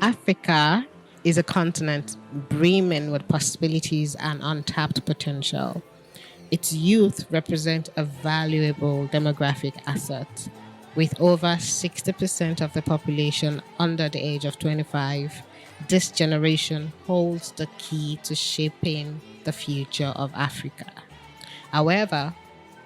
Africa is a continent brimming with possibilities and untapped potential. Its youth represent a valuable demographic asset, with over 60% of the population under the age of 25. This generation holds the key to shaping the future of Africa. However,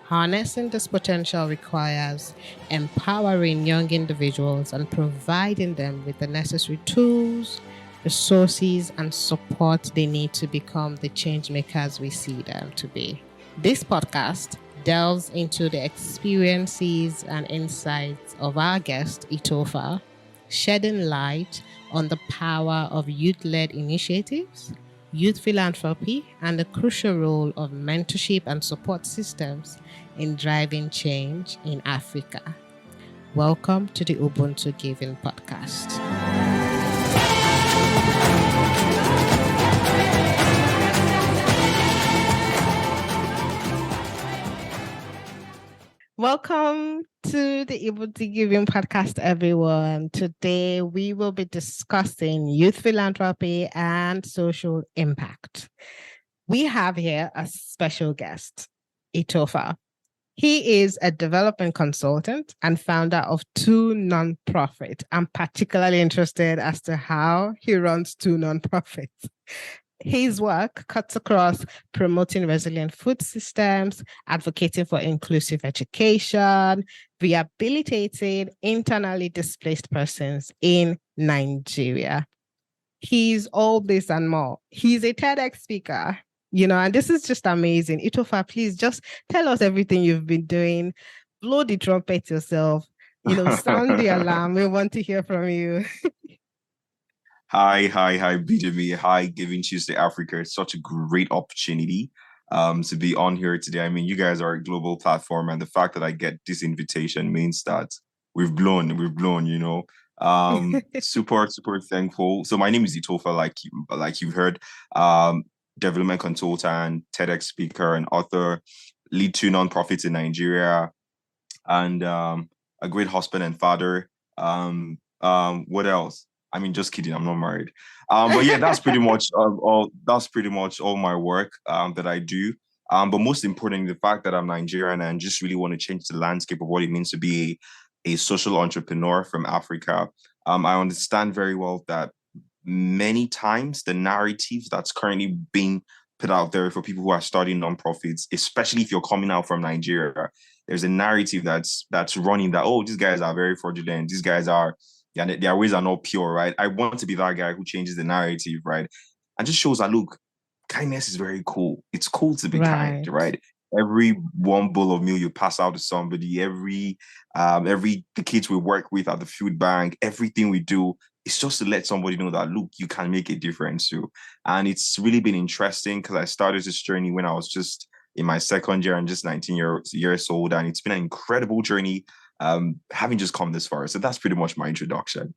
harnessing this potential requires empowering young individuals and providing them with the necessary tools, resources, and support they need to become the change makers we see them to be. This podcast delves into the experiences and insights of our guest, Itofa, shedding light on the power of youth-led initiatives, youth philanthropy, and the crucial role of mentorship and support systems in driving change in Africa. Welcome to the Ubuntu Giving Podcast. Welcome to the Ubuntu Giving Podcast, everyone. Today, we will be discussing youth philanthropy and social impact. We have here a special guest, Itofa. He is a development consultant and founder of two nonprofits. I'm particularly interested as to how he runs two nonprofits. His work cuts across promoting resilient food systems, advocating for inclusive education, rehabilitating internally displaced persons in Nigeria. He's all this and more. He's a TEDx speaker, and this is just amazing. Itofa, please just tell us everything you've been doing. Blow the trumpet yourself, sound the alarm. We want to hear from you. Hi, BJB. Hi, GivingTuesdayAfrica. It's such a great opportunity to be on here today. I mean, you guys are a global platform, and the fact that I get this invitation means that we've blown, super thankful. So my name is Itofa, like you've heard, development consultant, TEDx speaker, and author, lead two nonprofits in Nigeria, and a great husband and father. What else? I mean, just kidding. I'm not married. But yeah, that's pretty much all. That's pretty much all my work that I do. But most importantly, the fact that I'm Nigerian and just really want to change the landscape of what it means to be a social entrepreneur from Africa. I understand very well that many times the narrative that's currently being put out there for people who are starting nonprofits, especially if you're coming out from Nigeria, there's a narrative that's running that, oh, these guys are very fraudulent. These guys are. Yeah, their ways are not pure, right? I want to be that guy who changes the narrative, right? And just shows that, look, kindness is very cool. It's cool to be kind, right? Every one bowl of meal you pass out to somebody, the kids we work with at the food bank, everything we do, it's just to let somebody know that, look, you can make a difference too. And it's really been interesting because I started this journey when I was just in my second year and just 19 years old. And it's been an incredible journey. Having just come this far. So that's pretty much my introduction.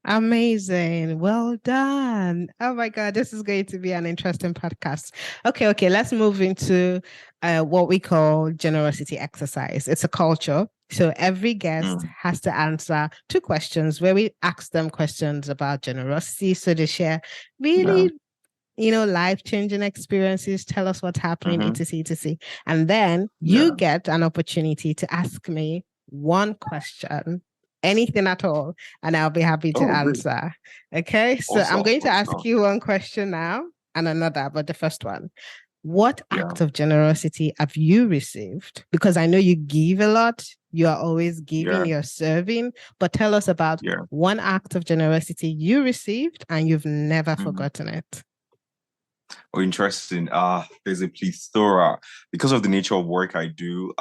Amazing. Well done. Oh my God, this is going to be an interesting podcast. Okay. Let's move into what we call generosity exercise. It's a culture. So every guest has to answer two questions where we ask them questions about generosity. So they share really life-changing experiences, tell us what's happening, etc. And then you get an opportunity to ask me one question, anything at all, and I'll be happy to answer. Okay, so I'm going to ask you one question now and another, but the first one, what act of generosity have you received? Because I know you give a lot, you are always giving, you're serving, but tell us about one act of generosity you received and you've never forgotten it. Oh, interesting. There's a plethora because of the nature of work I do.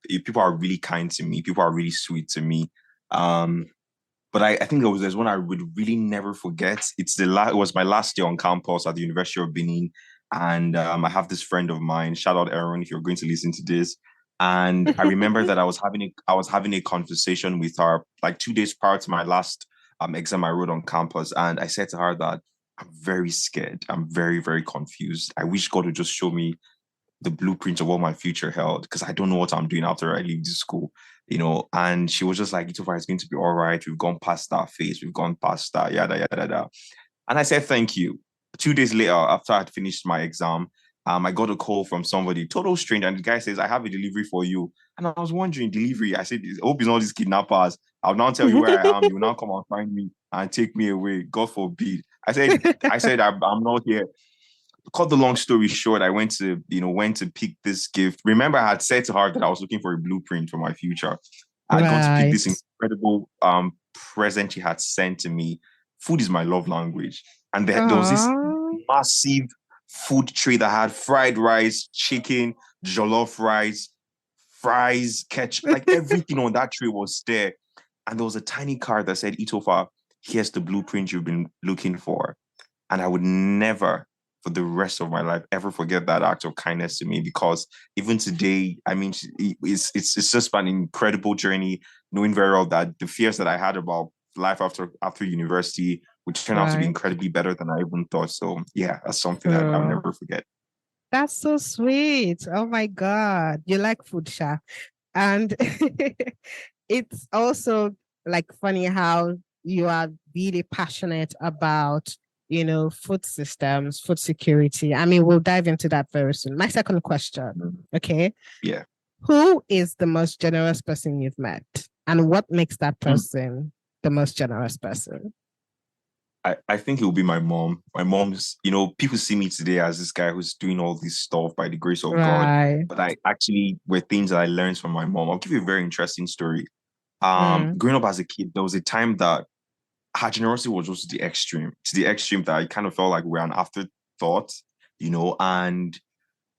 People are really kind to me. People are really sweet to me. But I think there's one I would really never forget. It was my last year on campus at the University of Benin, and I have this friend of mine. Shout out Aaron if you're going to listen to this. And I remember that I was having a conversation with her like 2 days prior to my last exam I wrote on campus, and I said to her that I'm very scared. I'm very, very confused. I wish God would just show me the blueprint of what my future held because I don't know what I'm doing after I leave this school. and she was just like, Itofa, it's going to be all right. We've gone past that phase. We've gone past that, yada, yada, yada. And I said, thank you. 2 days later, after I'd finished my exam, I got a call from somebody, total stranger, and the guy says, I have a delivery for you. And I was wondering, delivery? I said, I hope it's not these kidnappers. I'll now tell you where I am. You will now come and find me and take me away. God forbid. I said, I'm not here. Cut the long story short, I went to pick this gift. Remember, I had said to her that I was looking for a blueprint for my future. I'd gone to pick Right. this incredible present she had sent to me. Food is my love language. And there was this Aww. massive food tray that had fried rice, chicken, jollof rice, fries, ketchup, like everything on that tray was there. And there was a tiny card that said, Itofa, here's the blueprint you've been looking for. And I would never, for the rest of my life, ever forget that act of kindness to me, because even today, I mean, it's just been an incredible journey, knowing very well that the fears that I had about life after university would turn out to be Right. incredibly better than I even thought. So yeah, that's something that I'll True. never forget. That's so sweet. Oh my God. You like food, Sha. And it's also like funny how you are really passionate about, food systems, food security. I mean, we'll dive into that very soon. My second question, okay? Yeah. Who is the most generous person you've met? And what makes that Hmm. person the most generous person? I think it will be my mom. My mom's, people see me today as this guy who's doing all this stuff by the grace of God. Right. But I actually were things that I learned from my mom. I'll give you a very interesting story. Mm, Growing up as a kid, there was a time that her generosity was just to the extreme that I kind of felt like we're an afterthought, and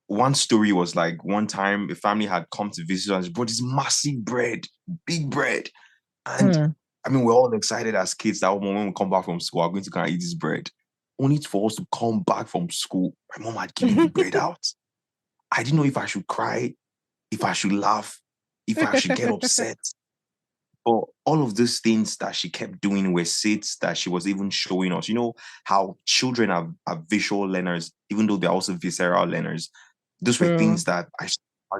one story was like one time a family had come to visit us, brought this massive bread, big bread. And mm. I mean, we're all excited as kids that when we come back from school, we're going to kind of eat this bread. Only for us to come back from school, my mom had given the bread out. I didn't know if I should cry, if I should laugh, if I should get upset. But all of those things that she kept doing were seeds that she was even showing us. You know how children are visual learners, even though they're also visceral learners. Those were True. things that I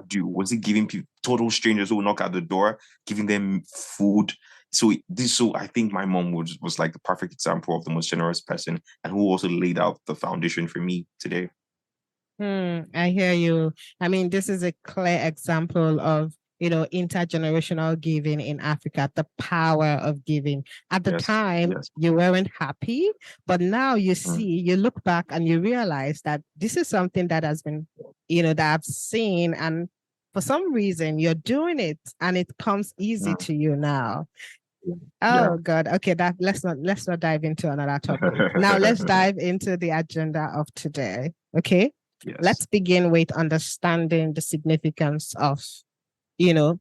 do. Was it giving people total strangers who knock at the door, giving them food? So I think my mom was like the perfect example of the most generous person, and who also laid out the foundation for me today. I hear you. I mean, this is a clear example of, intergenerational giving in Africa, the power of giving. At the Yes, time, yes. you weren't happy, but now Mm, you look back and you realize that this is something that has been, that I've seen. And for some reason, you're doing it and it comes easy mm, to you now. yeah. Oh God. Okay, that let's not dive into another topic. Now let's dive into the agenda of today. Okay. Yes. Let's begin with understanding the significance of, you know,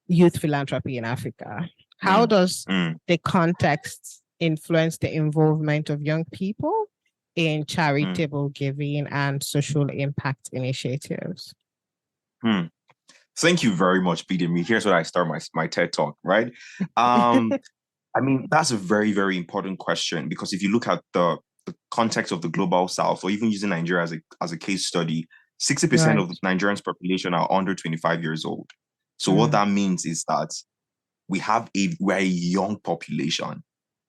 youth philanthropy in Africa. How Mm, does mm, the context influence the involvement of young people in mm, charitable giving and social impact initiatives? mm. Thank you very much, Bidemi. Here's where I start my TED talk, right? Um, I mean, that's a very, very important question, because if you look at the context of the global south, or even using Nigeria as a case study, 60% of Right. the Nigerians population are under 25 years old. So what Mm, that means is that we're a young population.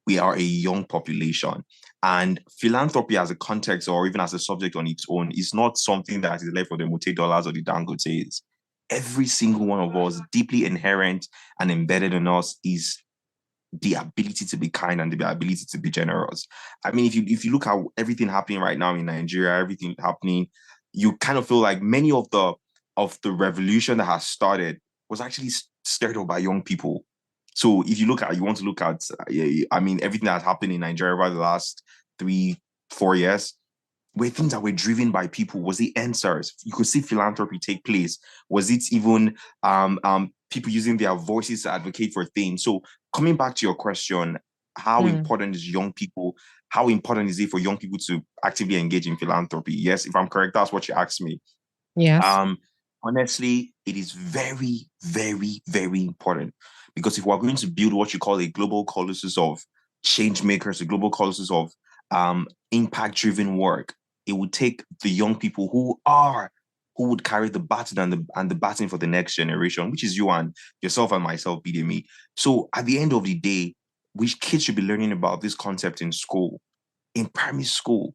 We are a young population. And philanthropy as a context, or even as a subject on its own, is not something that is left for the Mute dollars or the Dangotes. Every single one of us, deeply inherent and embedded in us, is the ability to be kind and the ability to be generous. I mean, if you look at everything happening right now in Nigeria, everything happening, you kind of feel like many of the revolution that has started was actually stirred up by young people. So if you want to look at, I mean, everything that's happened in Nigeria over the last 3, 4 years, were things that were driven by people. Was it answers? You could see philanthropy take place. Was it even people using their voices to advocate for things? So coming back to your question, how mm, important is young people? How important is it for young people to actively engage in philanthropy? Yes, if I'm correct, that's what you asked me. yes. Um, Honestly, it is very, very, very important, because if we're going to build what you call a global colossus of change makers, a global colossus of impact-driven work, it would take the young people who are who would carry the baton and the baton for the next generation, which is you and yourself and myself, BDME. So at the end of the day, kids should be learning about this concept in school, in primary school,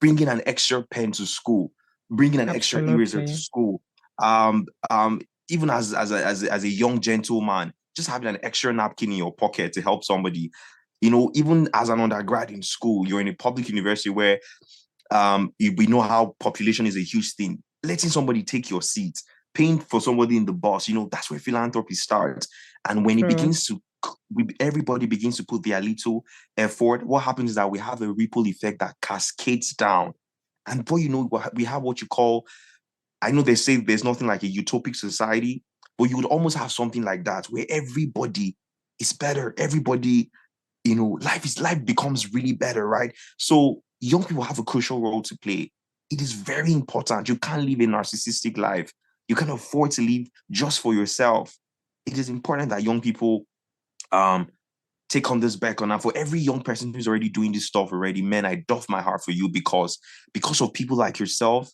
bringing an extra pen to school, bringing an extra eraser to Absolutely. school. Um, um, Even as a young gentleman, just having an extra napkin in your pocket to help somebody. Even as an undergrad in school, you're in a public university where we know how population is a huge thing. Letting somebody take your seat, paying for somebody in the bus, that's where philanthropy starts. And when it True. begins to, everybody begins to put their little effort, what happens is that we have a ripple effect that cascades down. And before you know, we have what you call, I know they say there's nothing like a utopic society, but you would almost have something like that where everybody is better. Everybody, life becomes really better, right? So young people have a crucial role to play. It is very important. You can't live a narcissistic life. You can't afford to live just for yourself. It is important that young people um take on this back on. And for every young person who's already doing this stuff already, man, I doff my heart for you because of people like yourself,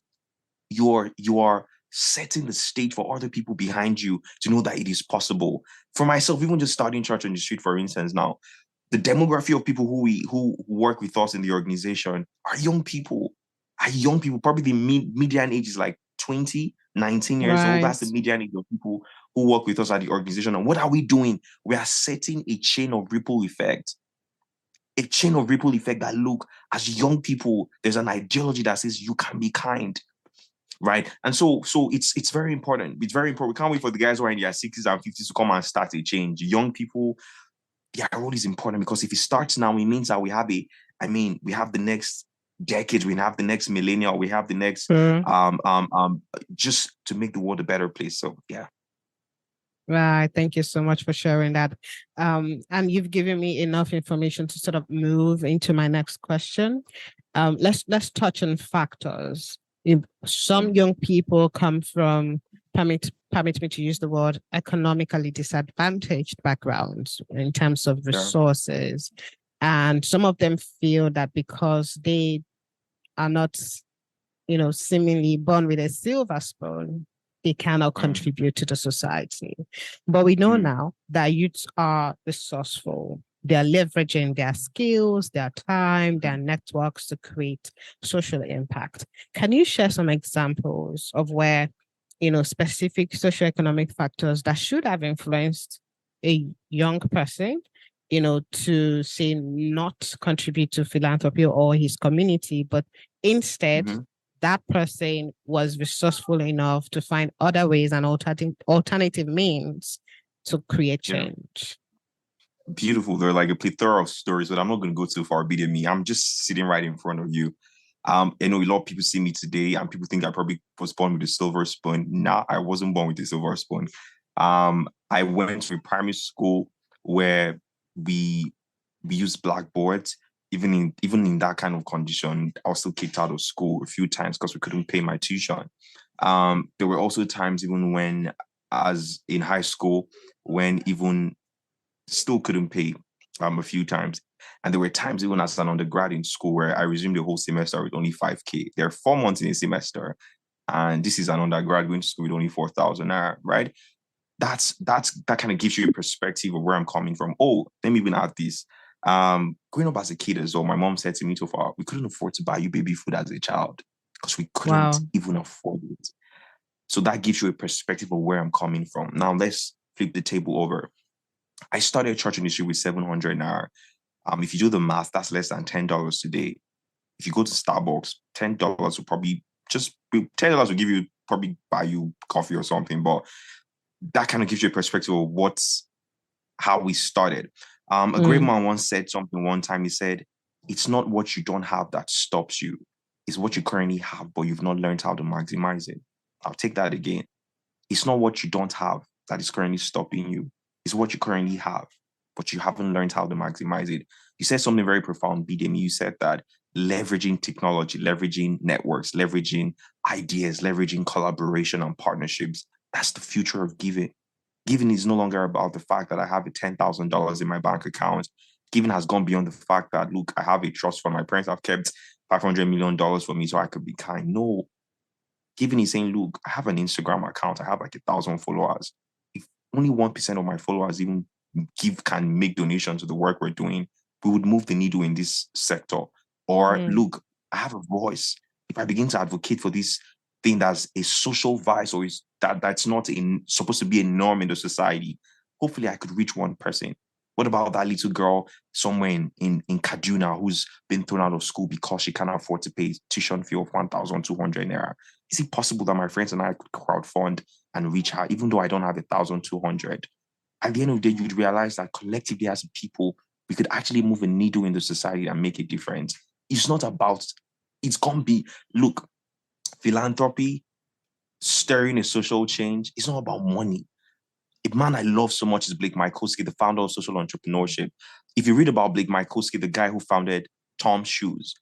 you are setting the stage for other people behind you to know that it is possible. For myself, even just starting church on the street, for instance, now the demography of people who work with us in the organization are young people. Probably the median age is like 20, 19 years old. That's the Right. median age of people who work with us at the organization. And what are we doing? We are setting a chain of ripple effect. A chain of ripple effect that, look, as young people, there's an ideology that says you can be kind, right? And so it's very important. It's very important. We can't wait for the guys who are in their 60s and 50s to come and start a change. Young people, their role is important because if it starts now, it means that we have the next decade, we have the next millennial, we have the next True. just to make the world a better place. So yeah. Right. Thank you so much for sharing that. And you've given me enough information to sort of move into my next question. Let's touch on factors. If some young people come from, permit me to use the word, economically disadvantaged backgrounds in terms of Yeah. resources, and some of them feel that because they are not, seemingly born with a silver spoon, they cannot Mm, contribute to the society. But we know mm, now that youths are resourceful. They're leveraging their skills, their time, their networks to create social impact. Can you share some examples of where, specific socioeconomic factors that should have influenced a young person, to say not contribute to philanthropy or his community, but instead mhm. that person was resourceful enough to find other ways and alternative means to create Yeah. change. Beautiful. They're like a plethora of stories, but I'm not going to go too far beating me. I'm just sitting right in front of you. I know a lot of people see me today and people think I probably was born with a silver spoon. Nah, I wasn't born with a silver spoon. I went to a primary school where we we used blackboards. Even in that kind of condition, I was still kicked out of school a few times because we couldn't pay my tuition. There were also times even when, as in high school, when even still couldn't pay a few times. And there were times even as an undergrad in school where I resumed the whole semester with only 5K. There are 4 months in a semester, and this is an undergrad going to school with only 4,000 naira, right? That kind of gives you a perspective of where I'm coming from. Oh, let me even add this. Growing up as a kid as well, my mom said to me, "Itofa, we couldn't afford to buy you baby food as a child because we couldn't Wow. even afford it." So that gives you a perspective of where I'm coming from. Now let's flip the table over. I started church industry with 700 naira. If you do the math, that's less than $10 today. If you go to Starbucks, $10 will probably just $10 will give you probably buy you coffee or something. But that kind of gives you a perspective of how we started. A great Mm, man once said something one time. He said, "It's not what you don't have that stops you. It's what you currently have, but you've not learned how to maximize it." I'll take that again. It's not what you don't have that is currently stopping you. It's what you currently have, but you haven't learned how to maximize it. You said something very profound, BDM. You said that leveraging technology, leveraging networks, leveraging ideas, leveraging collaboration and partnerships, that's the future of giving. Giving is no longer about the fact that I have a $10,000 in my bank account. Giving has gone beyond the fact that, look, I have a trust fund. My parents have kept $500 million for me so I could be kind. No, Giving is saying, look, I have an Instagram account. I have like 1,000 followers. If only 1% of my followers even can make donations to the work we're doing, we would move the needle in this sector. Or Mm. look, I have a voice. If I begin to advocate for this thing that's a social vice or is that's not supposed to be a norm in the society, hopefully I could reach one person. What about that little girl somewhere in Kaduna who's been thrown out of school because she cannot afford to pay tuition fee of 1,200 naira? Is it possible that my friends and I could crowdfund and reach her, even though I don't have 1,200? At the end of the day, you'd realize that collectively as people, we could actually move a needle in the society and make a difference. It's not about, it's going to be, look, philanthropy, stirring a social change, it's not about money. A man I love so much is Blake Michalski, the founder of social entrepreneurship. If you read about Blake Michalski, the guy who founded Tom's Shoes,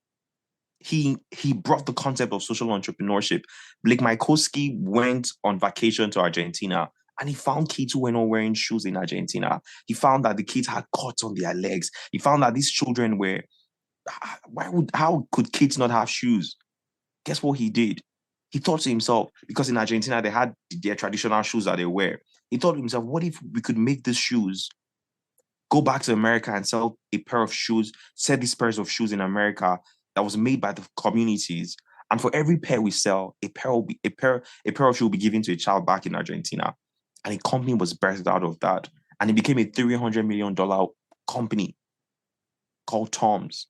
he brought the concept of social entrepreneurship. Blake Michalski went on vacation to Argentina and he found kids who were not wearing shoes in Argentina. He found that the kids had cuts on their legs. He found that these children were, how could kids not have shoes? Guess what he did? He thought to himself, because in Argentina they had their traditional shoes that they wear. He thought to himself, what if we could make these shoes, go back to America and sell a pair of shoes, sell these pairs of shoes in America that was made by the communities. And for every pair we sell, a pair of shoes will be given to a child back in Argentina. And a company was birthed out of that. And it became a $300 million company called Tom's.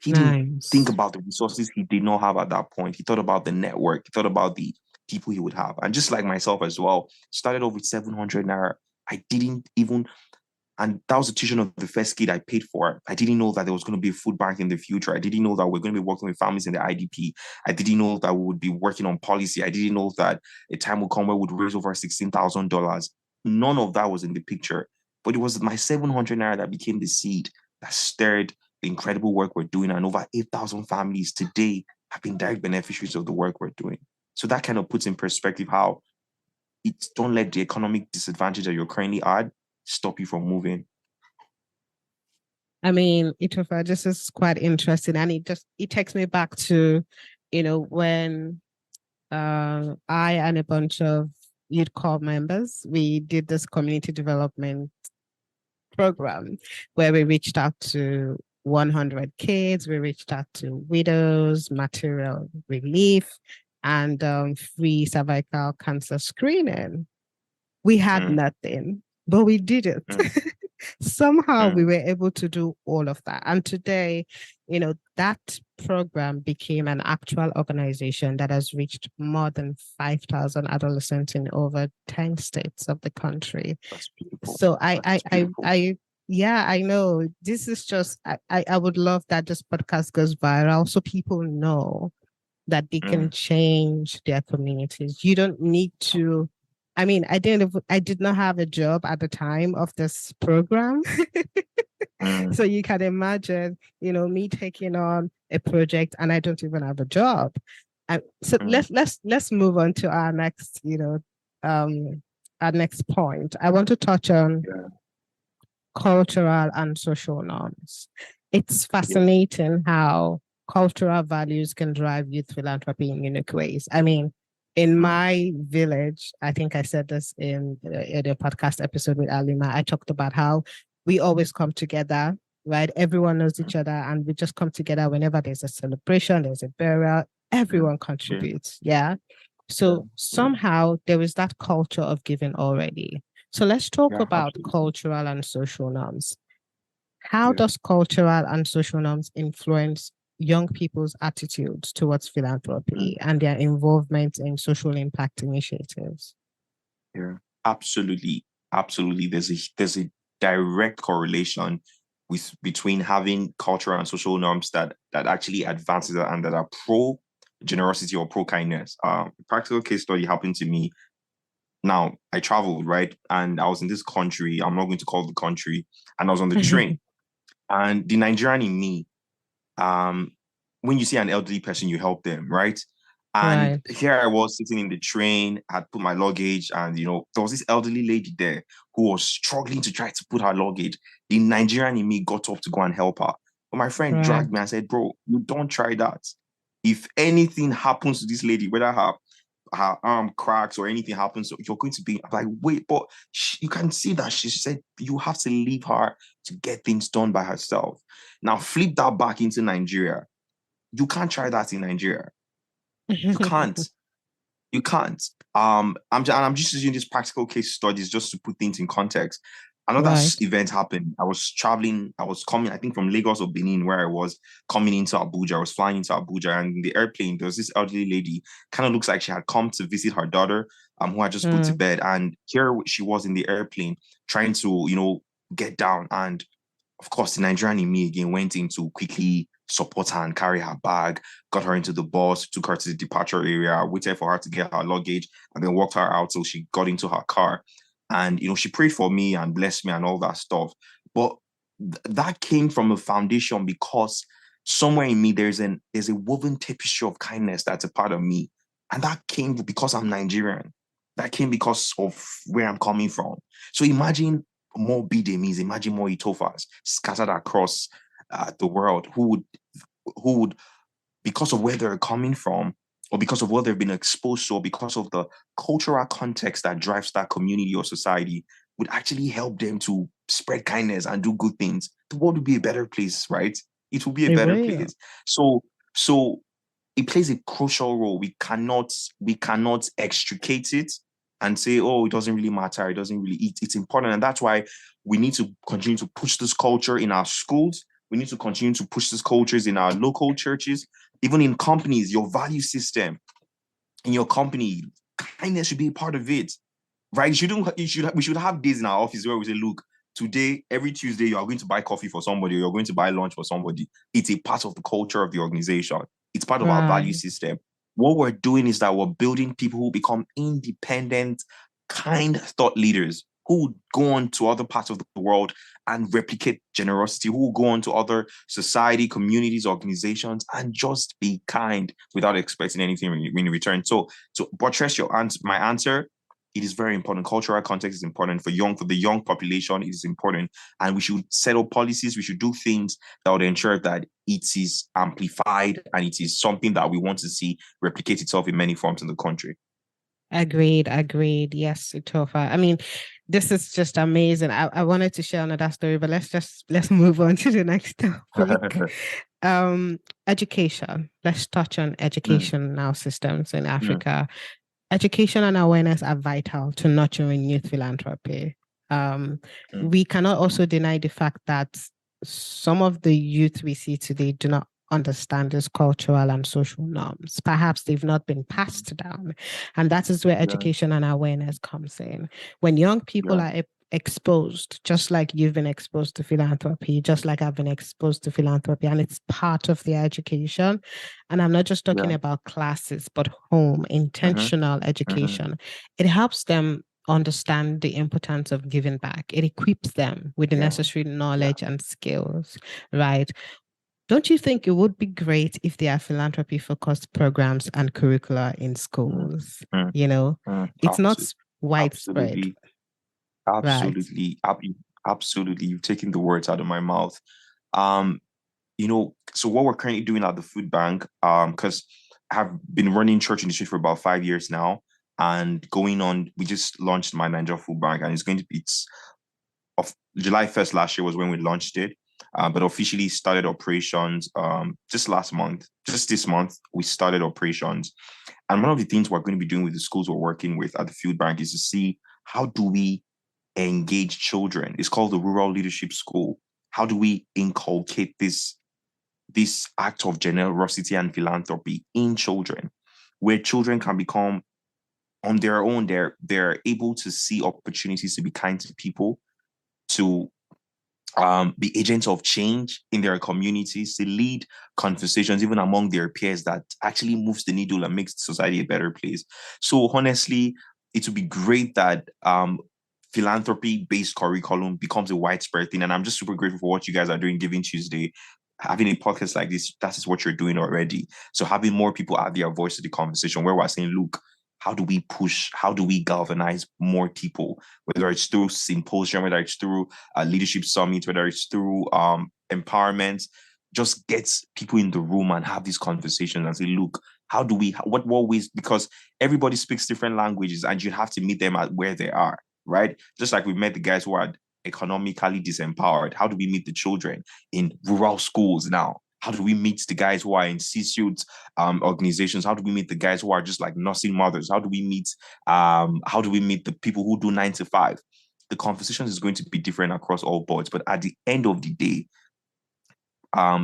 He didn't think Nice. about the resources he did not have at that point. He thought about the network. He thought about the people he would have. And just like myself as well, started off with 700 naira. I didn't even, and that was the tuition of the first kid I paid for. I didn't know that there was going to be a food bank in the future. I didn't know that we're going to be working with families in the IDP. I didn't know that we would be working on policy. I didn't know that a time will come where we would raise over $16,000. None of that was in the picture. But it was my 700 naira that became the seed that stirred the incredible work we're doing. And over 8,000 families today have been direct beneficiaries of the work we're doing. So that kind of puts in perspective how don't let the economic disadvantage that you're currently at stop you from moving. I mean, Itofa, this is quite interesting, and it takes me back to, when I and a bunch of youth corps members, we did this community development program where we reached out to 100 kids, we reached out to widows, material relief, and free cervical cancer screening. We had nothing, but we did it. Somehow we were able to do all of that. And today, that program became an actual organization that has reached more than 5,000 adolescents in over 10 states of the country. That's beautiful. So yeah, I know. This is just, I would love that this podcast goes viral so people know that they can change their communities. You don't need to, I mean, I did not have a job at the time of this program. So you can imagine, me taking on a project and I don't even have a job. So let's move on to our next, our next point. I want to touch on cultural and social norms. It's fascinating how cultural values can drive youth philanthropy in unique ways. I mean, in my village, I think I said this in a podcast episode with Alima, I talked about how we always come together, right? Everyone knows each other and we just come together whenever there's a celebration, there's a burial, everyone contributes. Yeah. So somehow there is that culture of giving already. So let's talk about cultural and social norms. How does cultural and social norms influence young people's attitudes towards philanthropy and their involvement in social impact initiatives? Yeah, absolutely. Absolutely. There's a direct correlation between having cultural and social norms that actually advances and that are pro generosity or pro kindness. Practical case study happened to me. Now, I traveled, right? And I was in this country. I'm not going to call the country. And I was on the train. And the Nigerian in me, when you see an elderly person, you help them, right? And here I was sitting in the train, I had put my luggage, and there was this elderly lady there who was struggling to try to put her luggage. The Nigerian in me got up to go and help her. But my friend dragged me and said, bro, you don't try that. If anything happens to this lady, whether her arm cracks or anything happens, you're going to be like, wait, but you can see that she said you have to leave her to get things done by herself. Now flip that back into Nigeria. You can't try that in Nigeria. You can't. You can't. I'm just using these practical case studies just to put things in context. Another Right. event happened. I was traveling. I was coming, I think, from Lagos or Benin, where I was coming into Abuja. I was flying into Abuja, and in the airplane, there was this elderly lady. Kind of looks like she had come to visit her daughter, who had just put to Mm. bed. And here she was in the airplane, trying to, get down. And of course, the Nigerian in me again went in to quickly support her and carry her bag, got her into the bus, took her to the departure area, waited for her to get her luggage, and then walked her out till she got into her car. And, she prayed for me and blessed me and all that stuff. But that came from a foundation because somewhere in me, there's a woven tapestry of kindness that's a part of me. And that came because I'm Nigerian. That came because of where I'm coming from. So imagine more Bidemis, imagine more Itofas scattered across the world who would, because of where they're coming from, or because of what they've been exposed to, or because of the cultural context that drives that community or society, would actually help them to spread kindness and do good things. The world would be a better place, right? It will be a It better will. place. So it plays a crucial role. We cannot extricate it and say, oh, it doesn't really matter. It doesn't really. It's important, and that's why we need to continue to push this culture in our schools. We need to continue to push these cultures in our local churches, even in companies. Your value system in your company, kindness should be a part of it, right? We should have days in our office where we say, look, today, every Tuesday, you are going to buy coffee for somebody, or you're going to buy lunch for somebody. It's a part of the culture of the organization. It's part of our value Right. system. What we're doing is that we're building people who become independent, kind thought leaders who would go on to other parts of the world and replicate generosity, who will go on to other society, communities, organizations, and just be kind without expecting anything in return. So buttress my answer, it is very important. Cultural context is important for the young population. It is important, and we should set up policies. We should do things that would ensure that it is amplified and it is something that we want to see replicate itself in many forms in the country. Agreed. Agreed. Yes, Itofa. I mean, this is just amazing. I wanted to share another story, but let's move on to the next topic. Education. Let's touch on Mm, education now systems in mm, Africa. Education and awareness are vital to nurturing youth philanthropy. Um, mm, we cannot also deny the fact that some of the youth we see today do not understand these cultural and social norms. Perhaps they've not been passed down. And that is where yeah, education and awareness comes in. When young people yeah, are exposed, just like you've been exposed to philanthropy, just like I've been exposed to philanthropy, and it's part of their education. And I'm not just talking yeah. about classes, but home, Mm-hmm, intentional mm-hmm, education. It helps them understand the importance of giving back. It equips them with the yeah, necessary yeah. knowledge and skills, right? Don't you think it would be great if there are philanthropy focused programs and curricula in Mm, schools? mm, You know, it's not absolutely, widespread, absolutely, right? absolutely, absolutely. You've taken the words out of my mouth. Um, so what we're currently doing at the food bank, because I have been running church in the street for about 5 years now, and going on, we just launched my Nigeria food bank, and it's of July 1st last year was when we launched it. But officially started operations just last month, just this month, we started operations. And one of the things we're going to be doing with the schools we're working with at the food bank is to see how do we engage children. It's called the Rural Leadership School. How do we inculcate this act of generosity and philanthropy in children, where children can become on their own, they're able to see opportunities to be kind to people, to be agents of change in their communities, to lead conversations even among their peers that actually moves the needle and makes society a better place. So honestly, it would be great that philanthropy-based curriculum becomes a widespread thing. And I'm just super grateful for what you guys are doing, Giving Tuesday. Having a podcast like this, that is what you're doing already. So having more people add their voice to the conversation where we're saying, look, how do we push? How do we galvanize more people? Whether it's through symposium, whether it's through a leadership summit, whether it's through empowerment, just gets people in the room and have these conversations and say, look, how do we, what ways, because everybody speaks different languages and you have to meet them at where they are, right? Just like we met the guys who are economically disempowered. How do we meet the children in rural schools now? How do we meet the guys who are in C-suite organizations? How do we meet the guys who are just like nursing mothers? How do we meet the people who do 9 to 5? The conversation is going to be different across all boards, but at the end of the day,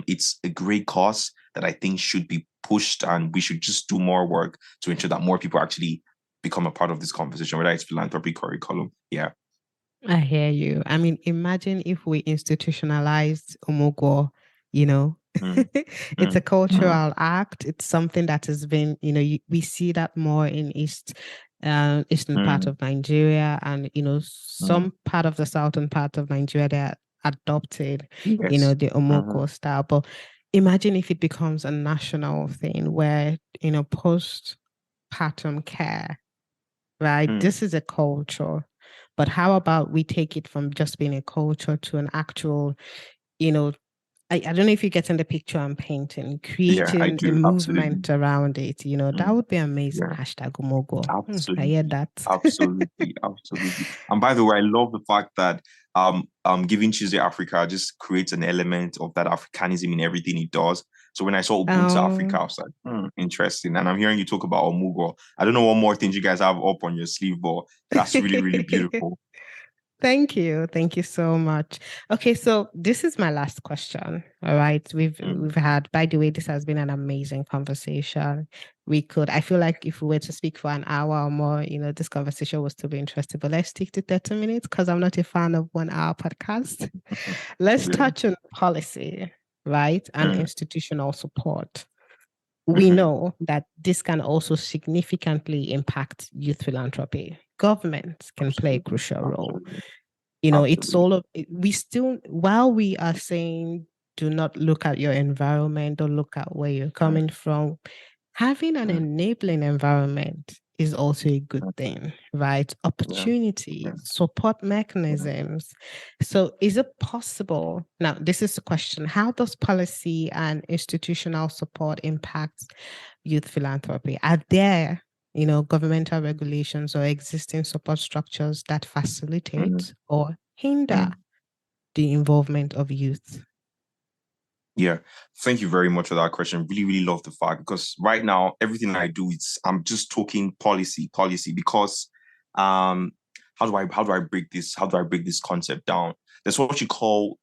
it's a great cause that I think should be pushed, and we should just do more work to ensure that more people actually become a part of this conversation, whether it's philanthropy curriculum. Yeah. I hear you. I mean, imagine if we institutionalized Omugo, you know, Mm, it's a mm, mm, cultural act. It's something that has been, we see that more in eastern part mm, of Nigeria, and, mm. some part of the southern part of Nigeria that adopted, Yes. the Mhm, Omoko style. But imagine if it becomes a national thing where, postpartum care, right? mm. This is a culture. But how about we take it from just being a culture to an actual, you know, I don't know if you're getting the picture I'm painting, Yeah, I creating a do. Absolutely. movement around it, that Mm, would be amazing. yeah. Hashtag Umogo. I hear Absolutely, that. absolutely, absolutely. And by the way, I love the fact that Giving Tuesday Africa just creates an element of that Africanism in everything it does. So when I saw Ubuntu Africa, I Um, was like, interesting. And I'm hearing you talk about Omugo. I don't know what more things you guys have up on your sleeve, but that's really, really beautiful. Thank you. Thank you so much. Okay, so this is my last question. All right. Mm. We've had, by the way, this has been an amazing conversation. I feel like if we were to speak for an hour or more, this conversation was still be interesting. But let's stick to 30 minutes because I'm not a fan of 1 hour podcast. Let's Yeah. touch on policy, right? And Mm. institutional support. We Mm-hmm. know that this can also significantly impact youth philanthropy. Governments can play a Absolutely, crucial role. absolutely, It's absolutely. all of we still, while we are saying do not look at your environment or look at where you're Mm, coming from, having an mm, enabling environment is also a good mm. thing, right? Yeah, yeah. Opportunities, support Yeah. mechanisms. So, is it possible? Now, this is the question: how does policy and institutional support impact youth philanthropy? Are there, governmental regulations or existing support structures that Mm, facilitate or hinder mm. the involvement of youth? Yeah, thank you very much for that question. Really, really love the fact, because right now everything I do, I'm just talking policy, because um how do I break this concept down? There's what you call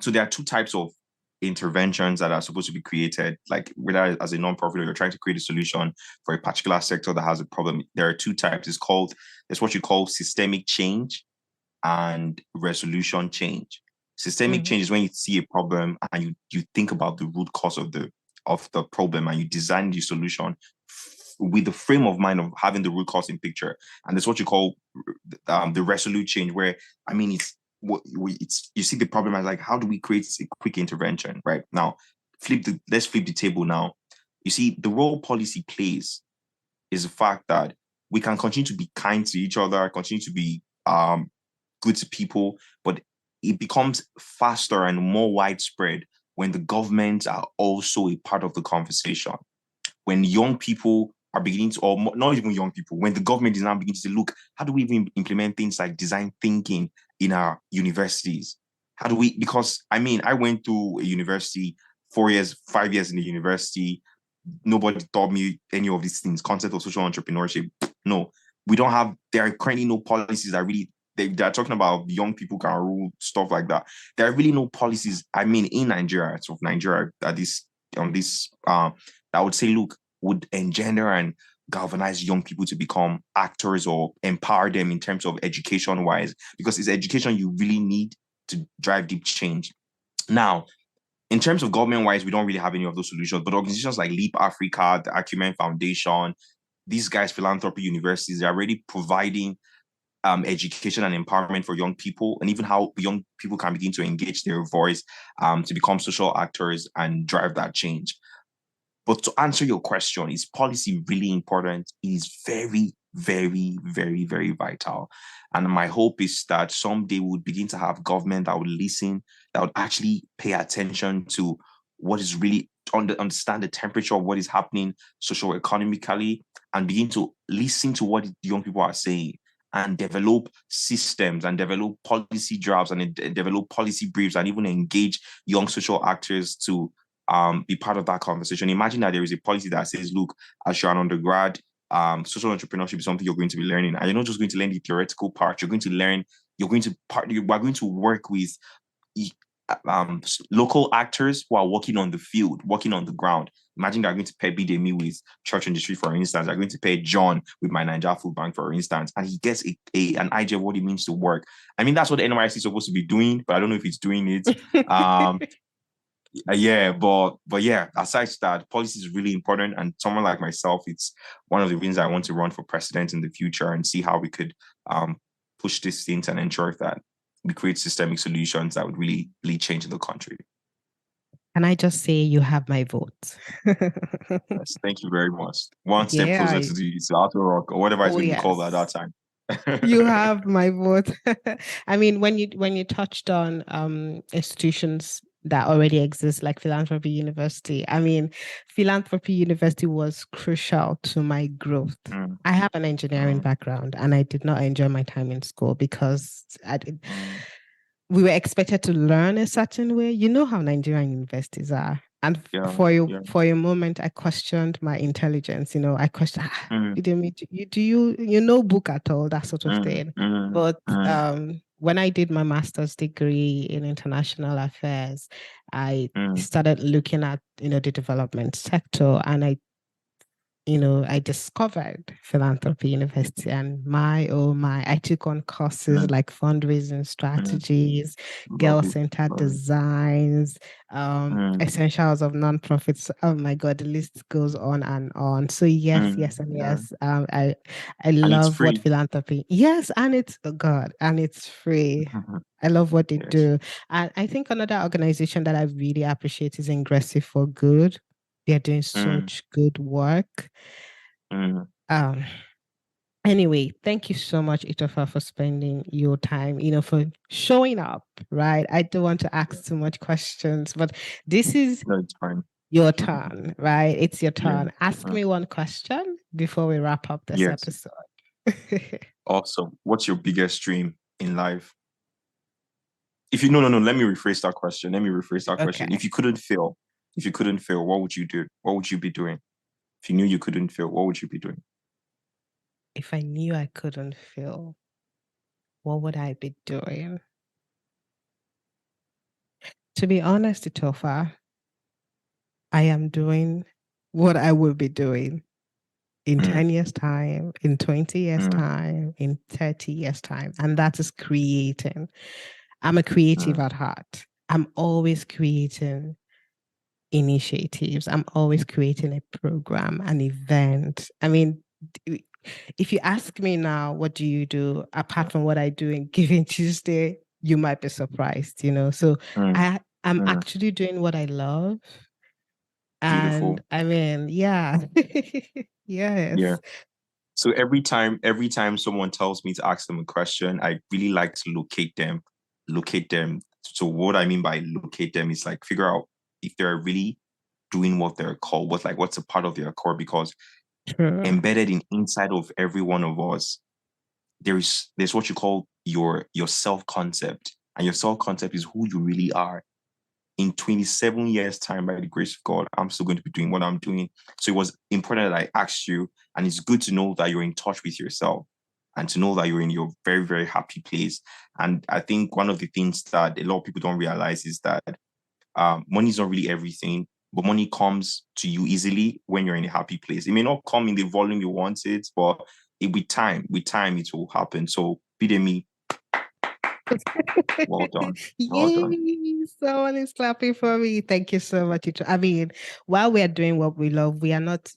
so there are two types of interventions that are supposed to be created, like whether as a nonprofit or you're trying to create a solution for a particular sector that has a problem. There are two types. There's what you call systemic change and resolution change. Systemic Mm-hmm. change is when you see a problem and you think about the root cause of the problem and you design the solution with the frame of mind of having the root cause in picture. And that's what you call the resolute change, where I mean it's you see the problem as like, how do we create a quick intervention right now? Let's flip the table now. You see, the role policy plays is the fact that we can continue to be kind to each other, continue to be good to people, but it becomes faster and more widespread when the governments are also a part of the conversation. When young people are beginning to, or not even young people, when the government is now beginning to say, look, how do we even implement things like design thinking in our universities? How do we, because I mean, I went to a university, 4 years, 5 years in the university. Nobody taught me any of these things, concept of social entrepreneurship. No, we don't have, there are currently no policies that really, they're talking about young people can rule, stuff like that. There are really no policies, I mean, in Nigeria, so Nigeria, on this, that would say, look, would engender and galvanize young people to become actors or empower them in terms of education wise, because it's education you really need to drive deep change. Now, in terms of government wise, we don't really have any of those solutions, but organizations like Leap Africa, the Acumen Foundation, these guys, philanthropy universities, they're already providing education and empowerment for young people, and even how young people can begin to engage their voice to become social actors and drive that change. But to answer your question, is policy really important? It is very, very, very, very vital. And my hope is that someday we would begin to have government that would listen, that would actually pay attention to what is really understand the temperature of what is happening social economically, and begin to listen to what young people are saying, and develop systems and develop policy drafts and develop policy briefs, and even engage young social actors to be part of that conversation. Imagine that there is a policy that says, look, as you're an undergrad, social entrepreneurship is something you're going to be learning. And you're not just going to learn the theoretical part, you're going to learn, we're going to work with local actors who are working on the field, working on the ground. Imagine they're going to pay Bidemi with church in the street, for instance. They're going to pay John with my Nigeria Food Bank, for instance, and he gets an idea of what it means to work. I mean, that's what the NYC is supposed to be doing, but I don't know if it's doing it. Yeah, but yeah, aside that, policy is really important. And someone like myself, it's one of the reasons I want to run for president in the future and see how we could push these things and ensure that we create systemic solutions that would really, really change the country. Can I just say you have my vote? Yes, thank you very much. One step closer to the Outer Rock, or whatever it's going to be called at that time. You have my vote. I mean, when you touched on institutions that already exist, like Philanthropy University, I mean, Philanthropy University was crucial to my growth. I have an engineering background, and I did not enjoy my time in school because we were expected to learn a certain way. You know how Nigerian universities are. And for a moment, I questioned my intelligence. You know, I questioned, do you know book at all, that sort of thing. But when I did my master's degree in international affairs, I started looking at, the development sector, and I discovered Philanthropy University, and I took on courses like fundraising strategies, girl-centered designs, essentials of nonprofits. Oh my God, the list goes on and on. So yes. I love what philanthropy. Yes, and it's and it's free. I love what they do. And I think another organization that I really appreciate is Ingressive for Good. They're doing such good work. Anyway, thank you so much, Itofa, for spending your time, for showing up, right? I don't want to ask too much questions, but this is your turn, right? It's your turn. Ask me one question before we wrap up this episode. Awesome. What's your biggest dream in life? If you no, let me rephrase that question. Question. If you couldn't fail, what would you do? What would you be doing? If you knew you couldn't fail, what would you be doing? If I knew I couldn't fail, what would I be doing? To be honest, Itofa, I am doing what I will be doing in 10 years' time, in 20 years' time, in 30 years' time. And that is creating. I'm a creative at heart. I'm always creating initiatives. I'm always creating a program, an event. I mean, if you ask me now, what do you do apart from what I do in Giving Tuesday, you might be surprised, So I'm actually doing what I love. Beautiful. And I mean, yeah. Yes. Yeah. So every time someone tells me to ask them a question, I really like to locate them. So what I mean by locate them is like figure out if they're really doing what they're called, what's a part of their core, because embedded inside of every one of us, there's what you call your self-concept. And your self-concept is who you really are. In 27 years' time, by the grace of God, I'm still going to be doing what I'm doing. So it was important that I asked you, and it's good to know that you're in touch with yourself and to know that you're in your very, very happy place. And I think one of the things that a lot of people don't realize is that money is not really everything, but money comes to you easily when you're in a happy place. It may not come in the volume you want it, but with time, it will happen. So, Bidemi, well done. Well done. Yay! Someone is clapping for me. Thank you so much. I mean, while we are doing what we love, we are not,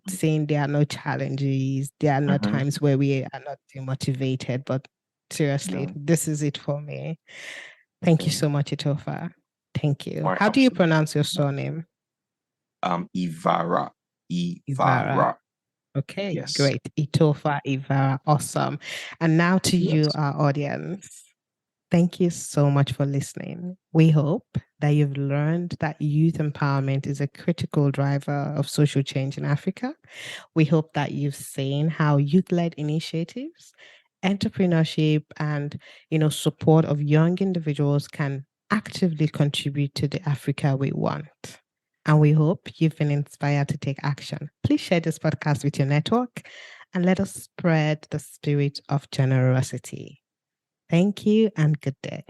saying there are no challenges. There are no times where we are not demotivated. But seriously, this is it for me. Thank you so much, Itofa. Thank you. How do you pronounce your surname? Ivara. Okay, yes. Great. Itofa, Ivara. Awesome. And now to you, our audience. Thank you so much for listening. We hope that you've learned that youth empowerment is a critical driver of social change in Africa. We hope that you've seen how youth-led initiatives, entrepreneurship, and support of young individuals can actively contribute to the Africa we want. And we hope you've been inspired to take action. Please share this podcast with your network and let us spread the spirit of generosity. Thank you and good day.